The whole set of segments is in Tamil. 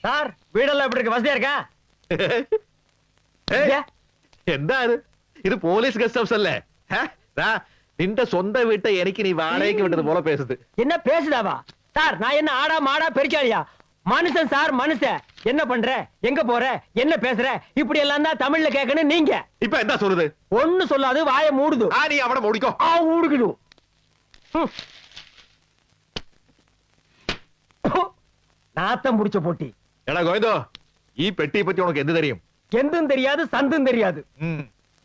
சார் வீடெல்லாம் எப்படி இருக்கு? வசதியா இருக்கா? എന്താ ഇത് പോലീസ് ഗസ്റ്റ് ഹൗസ് അല്ലേ? നിന്റെ സ്വന്തം വീട്ടை എനിക്ക് നീ വാടകയ്ക്ക് വിട്ടത് പോലെ പേசுது. என்ன பேசுதாவா? சார் நான் என்ன ஆடா மாடா பெரிச்சாலியா? மனுஷன் சார் மனுஷன். என்ன பண்ற, எங்க போற, என்ன பேசுற, இப்படி எல்லாம் தான் தமிழ்ல கேட்கணும் நீங்க. இப்ப என்ன சொல்லுது? ஒண்ணு சொல்லாது, வாயை மூடுது. நீ அவனை மூடிக்கோ. மூடுகிடு. நாத்தம் முடிச்ச போட்டி. എടാ ഗോവിന്ദോ, ഈ പെട്ടിയെ പറ്റി ഉനക്ക് എന്ത് தெரியும்? എന്തും தெரியாது, சந்தும் தெரியாது.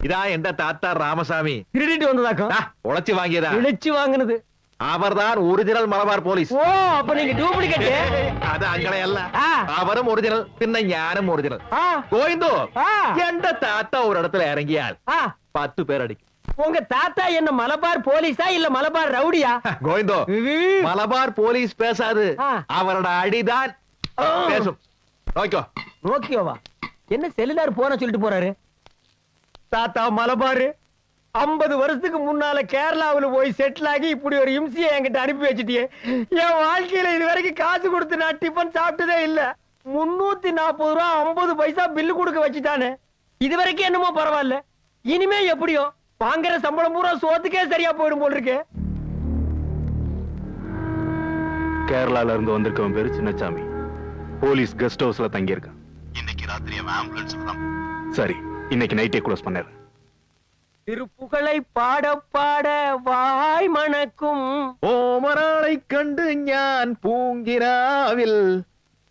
ഇതാ എന്റെ താത്ത രാമസ്വാമി திருடிட்டு வந்ததாக்கும். ഉളച്ചു വാങ്ങിയതാ. இழிச்சு வாங்குனது. அவர்தான் ஒரிஜினல் மலபார் போலீஸ். ஓ, அப்ப நீங்க டூப்ளிகேட். அது അങ്ങളെയല്ല. അവരും ഒറിജിനൽ, പിന്നെ ഞാനും ഒറിജിനൽ. ഗോവിന്ദോ, എന്റെ താത്ത ഒരിടത്തിൽ ഇറങ്ങിയാൽ 10 പേർ അടിക്കും. உங்க தாத்தா என்ன மலபார் போலீஸா இல்ல மலபார் ரவுடியா? கோவிந்தோ, மலபார் போலீஸ் பேசாது, அவரோட அடிதான் பேசும். நோக்கியோ. நோக்கியோவா? என்ன செல்லுலார் போன சொல்லிட்டு போறாரு? தாத்தா மலபார் 50 வருஷத்துக்கு முன்னால கேரளாவுல போய் செட்டில் ஆகி இப்படி ஒரு இம்சியை என்கிட்ட அனுப்பி வச்சிட்டியே. என் வாழ்க்கையில இது வரைக்கும் காசு கொடுத்து நான் டிஃபன் சாப்பிட்டதே இல்ல. 340 ரூபா 50 பைசா பில்லு கொடுக்க வச்சுட்டானே. இது வரைக்கும் என்னமோ பரவாயில்ல, இனிமே எப்படியோ வாங்குற சம்பளம் பூரா சோத்துக்கே சரியா போயிடும் போல் இருக்கு. கேரளால இருந்து வந்திருக்கவன் பேரு சின்னசாமி. போலீஸ் கெஸ்ட் ஹவுஸ்ல தங்கி இருக்கான். இன்னைக்கு ராத்திரி ஆம்புலன்ஸ்ல தான். சரி, இன்னைக்கு நைட்டே க்ளோஸ் பண்ணிடுறேன். திருப்புகளை பாட பாட வாய் மணக்கும் ஓமராளை கண்டு ஞான் பூங்கிராவில்.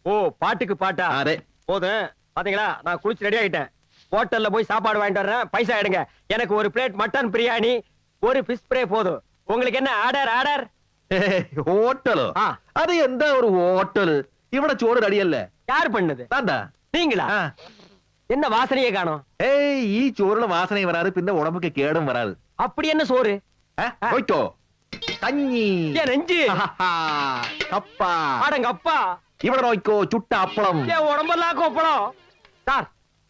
ஓ, பாட்டுக்கு பாட்டா? அரே போதும். பாத்தீங்களா, நான் குளிச்சு ரெடி ஆயிட்டேன். ஹோட்டல்ல போய் சாப்பாடு வாங்கிட்டு வர்றேன். பைசா எடுங்க. எனக்கு ஒரு பிளேட் மட்டன் பிரியாணி, ஒரு ஃபிஷ் ஃப்ரை போதும். உங்களுக்கு என்ன ஆர்டர்? ஆர்டர் ஹோட்டலோ? அது எந்த ஒரு ஹோட்டல்? இவட சோறு ரெடியல்ல. யார் பண்ணது? தாண்டா. நீங்களா? என்ன வாசனையே காணோம்? ஏய், ஈ சோறுல வாசனை வராது, பின்ன உடம்புக்கு கேடும் வராது. அப்படி என்ன சோறு? போய்க்கோ. கஞ்சி. ஏன் நெஞ்சு? அப்பா. அடங்க அப்பா. இவட நோய்க்கோ சுட்ட அப்பளம். ஏன் உடம்பெல்லாம் கோப்பளம். சார்,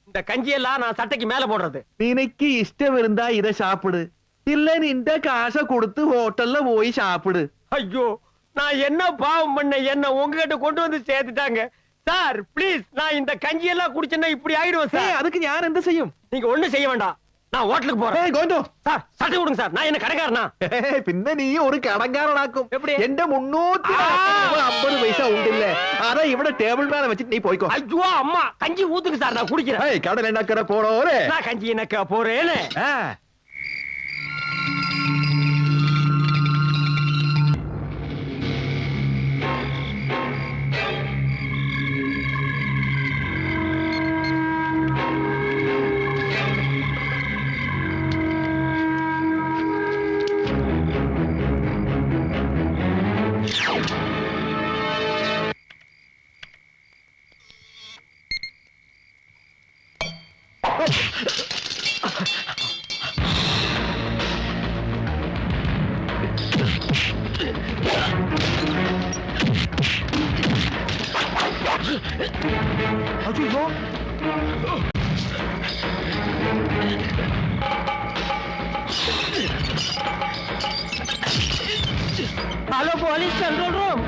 இந்த கஞ்சி எல்லாம் நான் சட்டைக்கு மேல போடுறது. നിനക്ക് ഇഷ്ടം இருந்தா இத சாப்பிடு, இல்ல நின்ற காசை கொடுத்து ஹோட்டல்ல போய் சாப்பிடு. ஐயோ, நான் என்ன பாவம் பண்ண, என்ன உங்ககிட்ட கொண்டு வந்து சேர்த்துட்டாங்க. சார் ப்ளீஸ், நான் இந்த கஞ்சி எல்லாம் குடிச்சேன்னா இப்படி ஆயிடுவேன் சார். அதுக்கு ഞാൻ എന്ത് ചെയ്യും? நீங்க ஒண்ணும் செய்ய வேண்டாம், நான் ஹோட்டலுக்கு போறேன். ഗോവിന്ദോ, சார் சட்டை கொடுங்க சார். நான் என்ன கடைக்காரனா? പിന്നെ നീ ഒരു കടങ്കാരനാക്കും. எப்படி? എന്റെ 350 പൈസ ഉണ്ടില്ലേ, അതാ ഇവിടെ ടേബിൾ മേல വെച്ചിട്ട് നീ പോയിക്കോ. ஐயோ அம்மா, கஞ்சி ஊத்துக்கு சார், நான் குடிக்கிறேன். கடல் என்ன போறோரே, நான் கஞ்சி என்ன போறேன்னு. ஐயோ, ஹலோ போலீஸ் கண்ட்ரோல் ரூம்.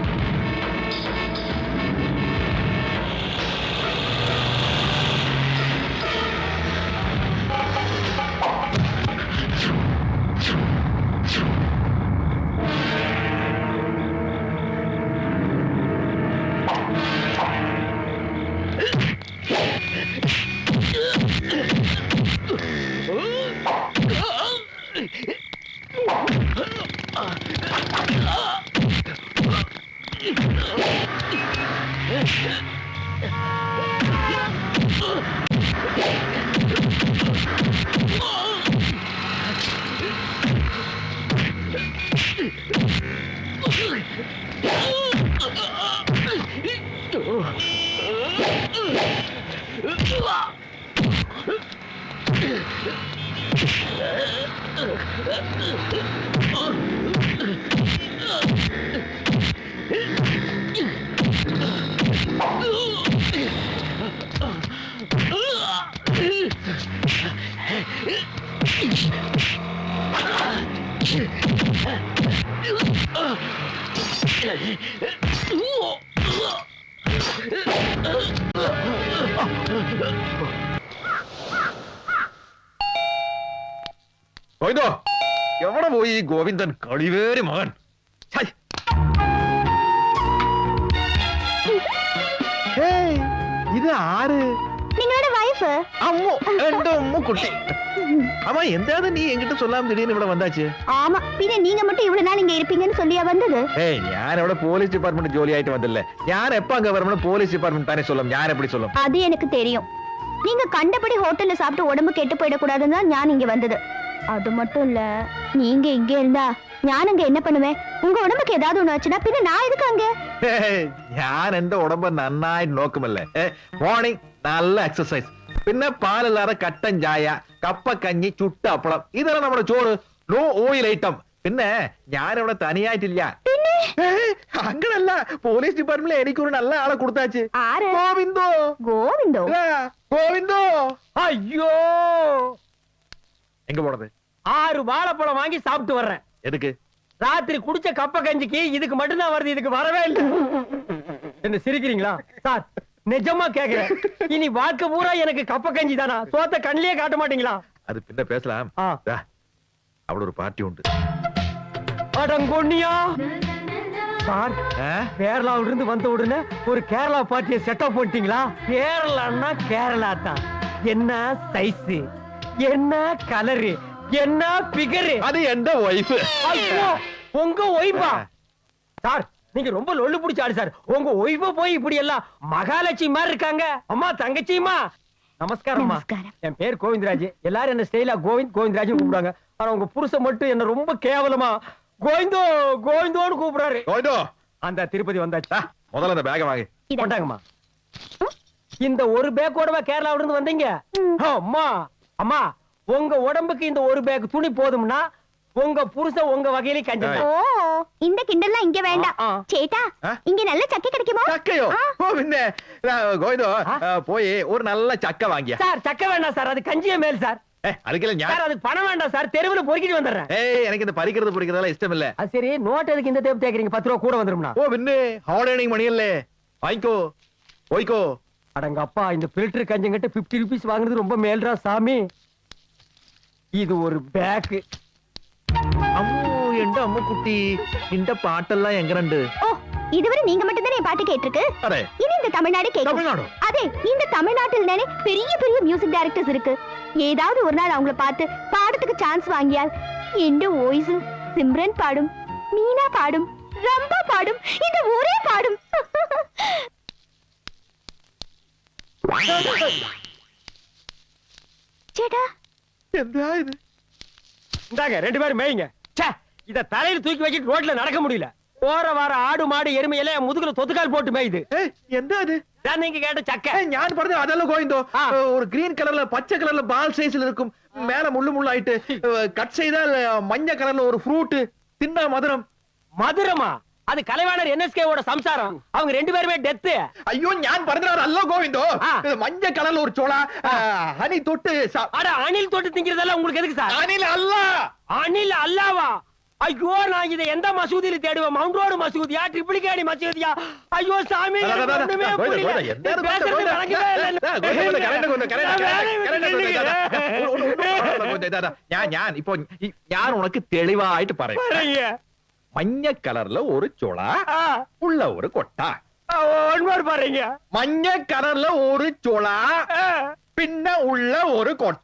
ഗോവിന്ദോ എവിടെ പോയി ഈ ഗോവിന്ദൻ കളിവേറി മകൻ ഛൈ. ഏയ്, ഇത് ആര് നിങ്ങളുടെ വൈഫ് അമ്മു എന്റെ ഉമ്മു കുട്ടി ஆமா எந்தாவது நீ என்கிட்ட சொல்லாம திடீர்னு ഇവിടെ வந்தாச்சு ஆமா பின்ன நீங்க மட்டும் இவ்வளவு நாள் இங்க இருப்பீங்கன்னு சொல்லியா வந்தது ഏയ് ഞാൻ അവിടെ പോലീസ് ഡിപ്പാർട്ട്മെന്റ് ജോലി ആയിട്ട് വന്നില്ലേ ഞാൻ എപ്പ അങ്ക വരണം പോലീസ് ഡിപ്പാർട്ട്மெண்ட் தானே சொல்லும் ഞാൻ எப்படி சொல்லும் அது எனக்கு தெரியும் நீங்க கண்டபடி ஹோட்டல்ல சாப்பிட்டு உடம்பு கெட்டு போயிடக்கூடாதுன்னு தான் நான் இங்க வந்தது அது மட்டும் இல்ல நீங்க இங்க இருந்தா ഞാൻ அங்க என்ன பண்ணுவேன் உங்க உடம்புக்கு ஏதாவது ஒண்ணு ஆச்சுன்னா பின்ன நான் எதுக்கு அங்க ഏയ്, ഞാൻ എന്റെ ഉടമ്പ് നന്നായിട്ട് നോക്കുമല്ലേ മോർണിംഗ് നല്ല എക്സസൈസ് പിന്നെ പാലില്ലാതെ കട്ടൻ ചായ കപ്പക്കഞ്ഞി ചുട്ട അപ്പളം ഇതാണ് നമ്മുടെ ചോറ് നോ ഓയിൽ ഐറ്റം പിന്നെ ഞാനിവിടെ തനിയായിട്ടില്ല ഏയ്, അങ്ങനല്ല പോലീസ് ഡിപ്പാർട്ട്മെന്റിൽ എനിക്കൊരു നല്ല ആളെ കൊടുത്താച്ച് ആര് ഗോവിന്ദോ கோவிந்தோ ഗോവിന്ദോ ஐயோ எங்க போனது 6 வாழைப்பழம் வாங்கி சாப்பிட்டு வர்றேன் எதுக்கு ராத்திரி குடிச்ச கப்ப கஞ்சிக்கு இதுக்கு மட்டும்தான் வருது இதுக்கு வரவே இல்லை என்ன சிரிக்கிறீங்களா சார் நிஜமா கேக்குறேன் இனி வாழ்க்கை பூரா எனக்கு கப்ப கஞ்சி தானா சோத்த கண்ணிலே காட்ட மாட்டீங்களா அது பின்ன பேசலாம் ஆ. ദാ, അവിടെ ஒரு பார்ட்டி உண்டு அடங்கொன்னியா சார் ஆ? கேரளாவில இருந்து வந்த உடனே ஒரு கேரளா பார்ட்டியை செட்டப் பண்ணிட்டீங்களா கேரளான்னா கேரளா தான் என்ன சைஸ் என்ன கலரு என்ன பிகரு அது எந்த ஒய்ஃப் ஐயோ உங்க ஒய்ஃபா சார் நீங்க ரொம்ப லொள்ளு பிடிச்ச ஆளு சார் உங்க ஒய்ஃப போய் இப்படி எல்லாம் மகாலட்சுமி மாதிரி இருக்காங்க அம்மா தங்கச்சிமா நமஸ்காரம்மா நமஸ்காரம். என் பேர் கோவிந்தராஜ் எல்லாரும் என்ன ஸ்டைலா கோவிந்தராஜ் கூப்பிடுவாங்க ஆனா உங்க புருஷன் மட்டும் என்ன ரொம்ப கேவலமா கோவிந்தோ கோவிந்தோன்னு கூப்பிடுறாரு கோவிந்தோ அந்த திருப்பதி வந்தாச்சா முதல்ல அந்த பேக வாங்க இத. கொண்டாங்கம்மா இந்த ஒரு பேக்கோடவா கேரளாவில இருந்து வந்தீங்க அம்மா அம்மா உங்க உடம்புக்கு இந்த ஒரு பேக் துணி போதும்னா உங்க புருஷன் உங்க வகையில கஞ்சி ஓ இந்த கிண்டல்லாம் இங்க வேண்டாம் ஆ. சேட்டா ஆ? இங்க நல்ல சக்கை கிடைக்குமா ചക്കയോ ஆ. ഓ പിന്നെ ഗോവിന്ദോ പോയി ഒരു നല്ല ചക്ക വാങ്ങിയ சார் சக்க வேண்டாம் சார் அது கஞ்சியே மேல் சார் அதுக்கெல்லாம் ഞാൻ சார் அதுக்கு பணம் வேண்டாம் சார் தெருவுல பொறுக்கிட்டு வந்துடுறேன் ഏയ് എനിക്ക് ഇത് പരിക്കുന്നത് പൊടിക്കുന്നതെല്ലാം ഇഷ്ടമില്ല அது சரி நோட் எதுக்கு இந்த தேப்பு தேக்கிறீங்க 10 ரூபா கூட வந்துரும்னா ഓ പിന്നെ ഹോളിഡേ മണിയല്ലേ വാങ്ങിക്കോ പോയിക്കോ அடங்க அப்பா இந்த பில்டர் கஞ்சங்கிட்ட 50 ரூபீஸ் வாங்குறது ரொம்ப மேல்ரா சாமி இது ஒரு பேக் അമ്മോ എന്റെ അമ്മ കുട്ടി നിന്റെ പാട്ടെല്ലാം എങ്ങനുണ്ട് ஓ இதுவரை நீங்க மட்டும் தானே பாட்டு கேட்டிருக்கு അതെ இனி இந்த தமிழ்நாடு கேட்கும் തമിഴ്നാടോ அதே இந்த தமிழ்நாட்டில் தானே பெரிய பெரிய மியூசிக் டைரக்டர்ஸ் இருக்கு ஏதாவது ஒரு நாள் அவங்கள பார்த்து பாடத்துக்கு சான்ஸ் வாங்கியால் எந்த வாய்ஸ் சிம்ரன் பாடும் மீனா பாடும் ரம்பா பாடும் இந்த ஊரே பாடும் சேட்டா എന്താ ഇത് இந்தாங்க 2 பேரும் மேய்ங்க ச்சே இத தலையில தூக்கி வச்சிட்டு ரோட்ல நடக்க முடியல போற வார ஆடு மாடு எருமை எல்லாம் என் முதுகுல தொத்துக்கால் போட்டு மேயுது ഏയ് എന്താ ഇത് நான் நீங்க கேட்ட சக்கை ഏയ്, ഞാൻ പറഞ്ഞത് അതല്ല ഗോവിന്ദോ ആ. ഒരു ഗ്രീൻ കളർல பச்சை கலர்ல பால் சைஸ்ல இருக்கும் மேல முள்ளு முள்ளாயிட்டு கட் செய்தால் மஞ்சள் கலர்ல ஒரு ஃப்ரூட் தின்னா மதுரம் மதுரமா அது கலைவாணர் என்எஸ்கேவோட சம்சாரம் அவங்க 2 பேருமே டெத் അയ്യോ ഞാൻ പറഞ്ഞതല്ല ഗോവിന്ദോ ആ. മഞ്ഞ കളറിൽ ഒരു ചോള ഹണി തൊട്ട് அட அணில் தொட்டு திங்கிறதெல்லாம் உங்களுக்கு எதுக்கு சார் അനിൽ അല്ല அணில் அல்லாவா ஐயோ நான் இதை எந்த மசூதியில தேடுவேன் மவுண்ட் ரோடு மசூதியா ட்ரிபிளிகேடி மசூதியா ஐயோ சாமி எனக்கு ஒண்ணுமே புரியல. பேசுறது விளங்கவே இல்லை. ഞാൻ ഇപ്പൊ ഞാൻ ഉനക്ക് തെളിവായിട്ട് പറയാം பாருங்க. മഞ്ഞ കളറിൽ ഒരു ചുള ஆ, ഉള്ള ഒരു കൊട്ട ஒன்மார் பாருங்க മഞ്ഞ കളറിൽ ഒരു ചുള ஆ. പിന്നെ ഉള്ള ഒരു കൊട്ട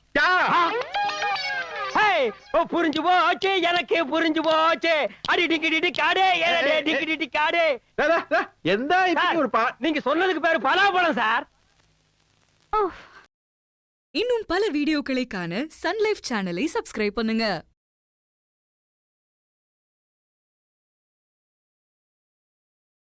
ஹேய், ஓ, புரிஞ்சு போச்சு எனக்கு புரிஞ்சு போச்சு அடி டிக்கி டிடி காடே ஏடே டிக்கி டிடி காடே എന്താ சார், ഒരു പാ நீங்க சொன்னதுக்கு பேரு பலாப்பழம் சார் இன்னும் பல வீடியோக்களை காண சன் லைஃப் சேனலை சப்ஸ்கிரைப் பண்ணுங்க.